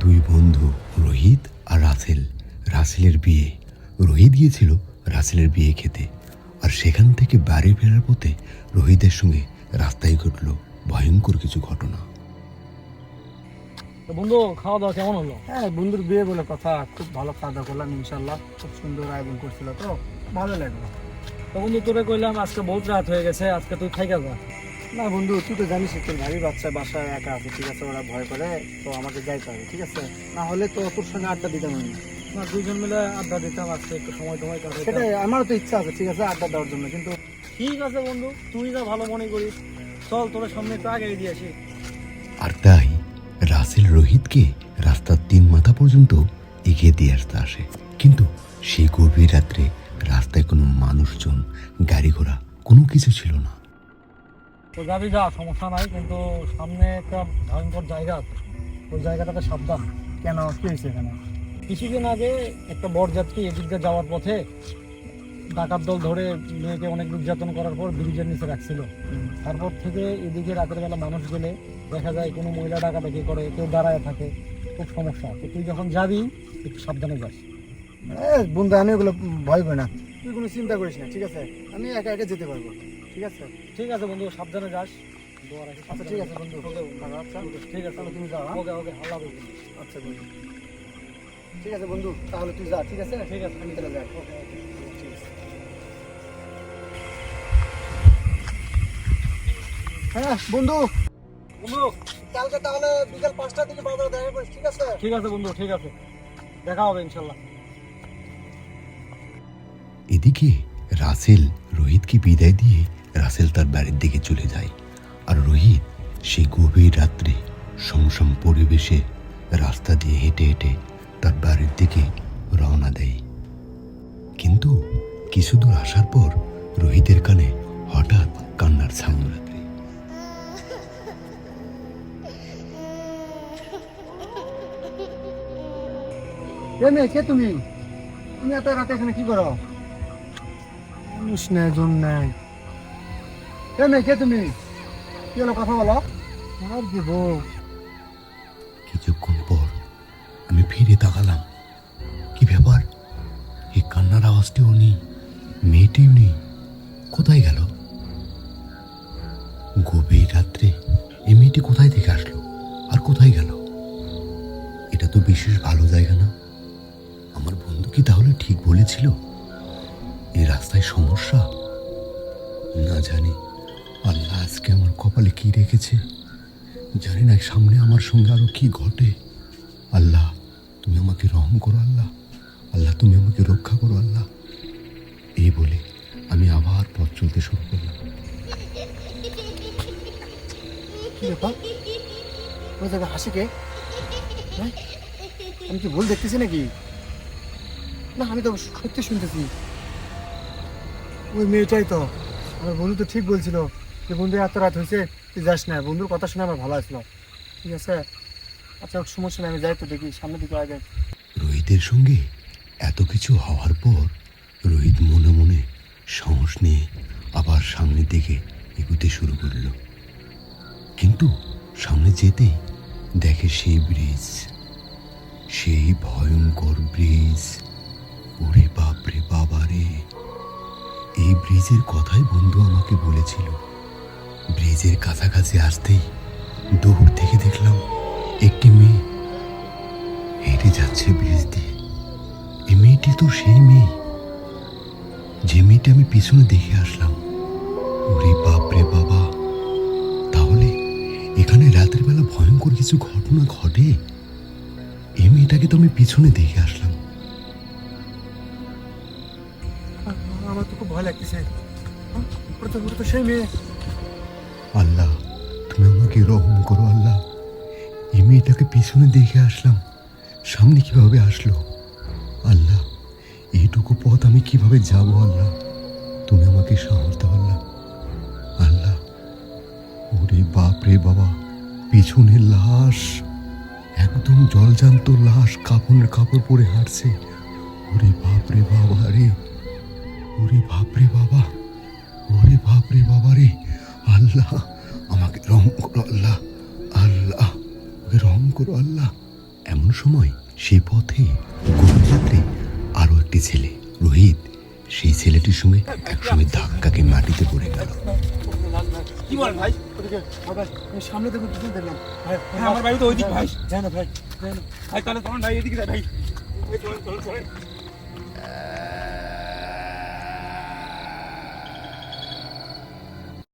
দুই বন্ধু রোহিত আর রাসেল। রাসেলের বিয়ে, রোহিত গিয়েছিল রাসেলের বিয়ে খেতে, আর সেখান থেকে বাড়ি ফেরার পথে রোহিতের সঙ্গে রাস্তায় ঘটল ভয়ঙ্কর কিছু ঘটনা। বন্ধু, খাওয়া দাওয়া কেমন হলো? হ্যাঁ, বন্ধুর বিয়ে বলে কথা, খুব ভালো খাওয়া দাওয়া করলাম ইনশাল্লাহ। খুব সুন্দর আয়োজন করছিল, তো ভালো লাগলো। তো বন্ধু, তোরে কইলাম আজকে বহুত রাত হয়ে গেছে, আজকে তুই থাইকা যা। না বন্ধু, তুই তো জানিস তোর ভাবি বাচ্চা বাসায় একা আছে, ঠিক আছে, ওরা ভয় করে, তো আমাকে যাইতে হবে, ঠিক আছে। না হলে তো তোর সঙ্গে আড্ডা দিতাম আমি। না, দুইজন মিলে আড্ডা দিতাম, আজকে একটু সময় কাটাইতাম। সেটাই, আমারও তো ইচ্ছা আছে, ঠিক আছে, আড্ডা দেওয়ার জন্য, কিন্তু ঠিক আছে বন্ধু, তুই যা ভালো মনে করিস। চল, তোর সামনে একটু আগে দিয়ে আসি। আর তাই রাসেল রোহিতকে রাস্তার 3 মাথা পর্যন্ত এগিয়ে দিয়ে আসতে আসে, কিন্তু সেই গভীর রাত্রে রাস্তায় কোনো মানুষজন, গাড়ি ঘোড়া কোনো কিছু ছিল না। তো যাবি যা, সমস্যা নাই, কিন্তু সামনে একটা ভয়ঙ্কর জায়গা আছে, ওই জায়গাটাতে সাবধান। কেন, কি হয়েছে এখানে? কিছুদিন আগে একটা বরযাত্রী এদিক দিয়ে যাওয়ার পথে ডাকাত দল ধরে মেয়েকে অনেক নির্যাতন করার পর ব্রিজের নিচে রাখছিল। তারপর থেকে এদিকে রাতের বেলা মানুষ গেলে দেখা যায় কোনো মহিলা ডাকাডাকি করে, কেউ দাঁড়ায় থাকে, খুব সমস্যা। তো তুই যখন যাবি একটু সাবধানে যাস। বন্ধু, আমি ওগুলো ভয় পাই না, তুই কোনো চিন্তা করিস না, ঠিক আছে, আমি একা একা যেতে পারবো, ঠিক আছে। ঠিক আছে বন্ধু, সাবধানে যাস। আচ্ছা ঠিক আছে বন্ধু, আচ্ছা ঠিক আছে, তাহলে তুমি যাও। ওকে ওকে, আল্লাহ হাফেজ। আচ্ছা বন্ধু, ঠিক আছে বন্ধু, তাহলে তুই যা, ঠিক আছে। ঠিক আছে, আমি তাহলে যাই। ওকে ওকে। ঠিক আছে। হ্যাঁ বন্ধু, বন্ধু, কালকে তাহলে বিকাল 5টার দিকে বাজারে দেখা করিস, ঠিক আছে। ঠিক আছে বন্ধু, ঠিক আছে, দেখা হবে ইনশাল্লাহ। এদিকে রাসেল রোহিতকে বিদায় দিয়ে রাসেল তার বাড়ির দিকে চলে যায়, আর রোহিত সেই গভীর রাত্রে সমসম পরিবেশে রাস্তা দিয়ে হেঁটে হেঁটে তার বাড়ির দিকে রওনা দেয়। কিন্তু কিছু দূর আসার পর রোহিতের কানে হঠাৎ কান্নার সাউন্ড লাগে। কে তুমি? তুমি এত রাতে এখানে কি করো? মানুষ নেই, জন নেই। কে তুমি? কি হলো, কথা বলো। আর দিব। কিছুক্ষণ পর আমি ফিরে তাকালাম, কি ব্যাপার, এই কান্নার আওয়াজটিও নেই, মেয়েটিও নেই, কোথায় গেল? গভীর রাত্রে এই মেয়েটি কোথায় থেকে আসলো আর কোথায় গেল? এটা তো বিশেষ ভালো জায়গা না। আমার বন্ধু কি তাহলে ঠিক বলেছিল, এই রাস্তায় সমস্যা? না জানি আল্লাহ আজকে আমার কপালে কি রেখেছে, জানি না সামনে আমার সঙ্গে আরো কি ঘটে। আল্লাহ তুমি আমাকে রহম করো, আল্লাহ আল্লাহ তুমি আমাকে রক্ষা করো আল্লাহ। এই বলে আমি আবার পথ চলতে শুরু করলাম। কি ব্যাপার, ওই জায়গায় হাসি কে? হ্যাঁ, আমি কি ভুল দেখতেছি নাকি? না, আমি তো সত্যি শুনতেছি, ওই মেয়েটাই তো। আমার বন্ধু তো ঠিক বলছিল যে বন্ধু এত রাত হয়েছে, তুই যাস না। বন্ধুর কথা শুনে আমার ভালো আসলো, ঠিক আছে। আচ্ছা, সমস্যা নেই, আমি যাই, তো দেখি সামনের দিকে আগে। রোহিতের সঙ্গে এত কিছু হওয়ার পর রোহিত মনে মনে সাহস নিয়ে আবার সামনের দিকে এগুতে শুরু করল, কিন্তু সামনে যেতেই দেখে সেই ব্রিজ, সেই ভয়ঙ্কর ব্রিজ। ওরে বাপরে বাবা রে, এই ব্রিজের কথাই বন্ধু আমাকে বলেছিল। ব্রিজের কাছাকাছি আসতেই দূর থেকে দেখলাম একটি মেয়ে হেঁটে যাচ্ছে ব্রিজ দিয়ে। এই মেয়েটি তো সেই মেয়ে, যে মেয়েটি আমি পিছনে দেখে আসলাম। ওরে বাপরে বাবা, তাহলে এখানে রাতের বেলা ভয়ঙ্কর কিছু ঘটনা ঘটে। এই মেয়েটাকে তো আমি পিছনে দেখে আসলাম। আমার তো খুব ভয় লাগতেছে, ওটা তো সেই মেয়ে। আল্লাহ তুমি আমাকে রহম করো আল্লাহ, এই মেয়েটাকে পিছনে দেখে আসলাম, সামনে কিভাবে আসলো? আল্লাহ এইটুকু পথ আমি কিভাবে যাব? আল্লাহ তুমি আমাকে সাহস দাও আল্লাহ। আল্লাহ ওরে বাপ রে বাবা, পিছনে লাশ, একদম জলজান্ত লাশ, কাপড় পরে হাঁটছে। ওরে বাপ রে বাবা রে, ওরে বাপ রে বাবা, ওরে বাপ রে বাবা রে। আল্লাহ আমাকে রহম করো আল্লাহ, আল্লাহ আমাকে রহম করো আল্লাহ। এমন সময় সেই পথে গভীর রাত্রে আরো একটি ছেলে রোহিত সেই ছেলেটির সঙ্গে একসঙ্গে ধাক্কাকে মাটিতে পড়ে গেল। কি বলেন ভাই? ওদিকে ভাই সামনে দেখুন পিছনে দেখলাম ভাই হ্যাঁ, আমার বাড়ি তো ওইদিক ভাই। যায় না ভাই যায় না ভাই তাহলে চলেন ভাই, এদিকে যাই ভাই। ভাই, চলেন চলেন চলেন।